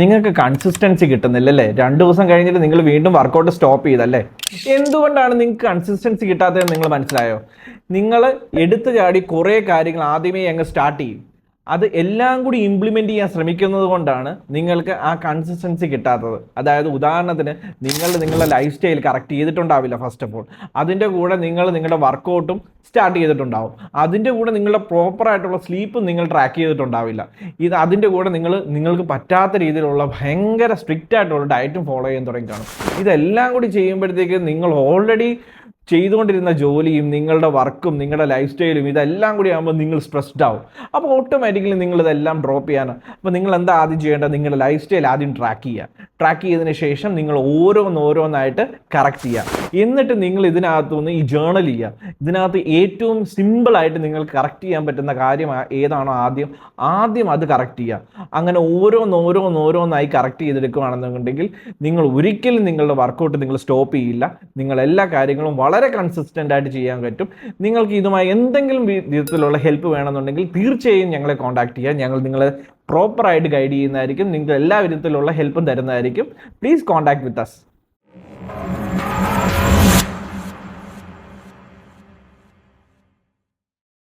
നിങ്ങൾക്ക് കൺസിസ്റ്റൻസി കിട്ടുന്നില്ലല്ലേ? 2 ദിവസം കഴിഞ്ഞിട്ട് നിങ്ങൾ വീണ്ടും വർക്കൗട്ട് സ്റ്റോപ്പ് ചെയ്തല്ലേ? എന്തുകൊണ്ടാണ് നിങ്ങൾക്ക് കൺസിസ്റ്റൻസി കിട്ടാത്തതെന്ന് നിങ്ങൾ മനസ്സിലായോ? നിങ്ങൾ എടുത്തു ചാടി കുറേ കാര്യങ്ങൾ ആദ്യമേ അങ്ങ് സ്റ്റാർട്ട് ചെയ്യും. അത് എല്ലാം കൂടി ഇംപ്ലിമെൻറ്റ് ചെയ്യാൻ ശ്രമിക്കുന്നത് കൊണ്ടാണ് നിങ്ങൾക്ക് ആ കൺസിസ്റ്റൻസി കിട്ടാത്തത്. അതായത് ഉദാഹരണത്തിന് നിങ്ങളുടെ ലൈഫ് സ്റ്റൈൽ കറക്റ്റ് ചെയ്തിട്ടുണ്ടാവില്ല. ഫസ്റ്റ് ഓഫ് ഓൾ അതിൻ്റെ കൂടെ നിങ്ങളുടെ വർക്കൗട്ടും സ്റ്റാർട്ട് ചെയ്തിട്ടുണ്ടാവും. അതിൻ്റെ കൂടെ നിങ്ങളുടെ പ്രോപ്പറായിട്ടുള്ള സ്ലീപ്പും നിങ്ങൾ ട്രാക്ക് ചെയ്തിട്ടുണ്ടാവില്ല. അതിൻ്റെ കൂടെ നിങ്ങൾക്ക് പറ്റാത്ത രീതിയിലുള്ള ഭയങ്കര സ്ട്രിക്റ്റ് ആയിട്ടുള്ള ഡയറ്റും ഫോളോ ചെയ്യാൻ തുടങ്ങി കാണും. ഇതെല്ലാം കൂടി ചെയ്യുമ്പോഴത്തേക്ക് നിങ്ങൾ ഓൾറെഡി ചെയ്തുകൊണ്ടിരുന്ന ജോലിയും നിങ്ങളുടെ വർക്കും നിങ്ങളുടെ ലൈഫ് സ്റ്റൈലും ഇതെല്ലാം കൂടി ആകുമ്പോൾ നിങ്ങൾ സ്ട്രെസ്ഡ് ആവും. അപ്പോൾ ഓട്ടോമാറ്റിക്കലി നിങ്ങളിതെല്ലാം ഡ്രോപ്പ് ചെയ്യാനാണ്. അപ്പോൾ നിങ്ങൾ എന്താ ആദ്യം ചെയ്യേണ്ടത്? നിങ്ങളുടെ ലൈഫ് സ്റ്റൈൽ ആദ്യം ട്രാക്ക് ചെയ്തതിന് ശേഷം നിങ്ങൾ ഓരോന്നായിട്ട് കറക്റ്റ് ചെയ്യുക. എന്നിട്ട് നിങ്ങൾ ഇതിനകത്തുനിന്ന് ഈ ജേർണൽ ചെയ്യുക. ഇതിനകത്ത് ഏറ്റവും സിമ്പിളായിട്ട് നിങ്ങൾക്ക് കറക്റ്റ് ചെയ്യാൻ പറ്റുന്ന കാര്യം ഏതാണോ ആദ്യം അത് കറക്റ്റ് ചെയ്യുക. അങ്ങനെ ഓരോന്നായി കറക്റ്റ് ചെയ്തെടുക്കുകയാണെന്നുണ്ടെങ്കിൽ നിങ്ങൾ ഒരിക്കലും നിങ്ങളുടെ വർക്കൗട്ട് നിങ്ങൾ സ്റ്റോപ്പ് ചെയ്യില്ല. നിങ്ങൾ എല്ലാ കാര്യങ്ങളും വളരെ കൺസിസ്റ്റൻ്റ് ആയിട്ട് ചെയ്യാൻ പറ്റും. നിങ്ങൾക്ക് ഇതുമായി എന്തെങ്കിലും വിധത്തിലുള്ള ഹെൽപ്പ് വേണമെന്നുണ്ടെങ്കിൽ തീർച്ചയായും ഞങ്ങളെ കോൺടാക്ട് ചെയ്യുക. ഞങ്ങൾ നിങ്ങളെ പ്രോപ്പറായിട്ട് ഗൈഡ് ചെയ്യുന്നതായിരിക്കും. നിങ്ങൾക്ക് എല്ലാ വിധത്തിലുള്ള ഹെൽപ്പും തരുന്നതായിരിക്കും. Please contact with us.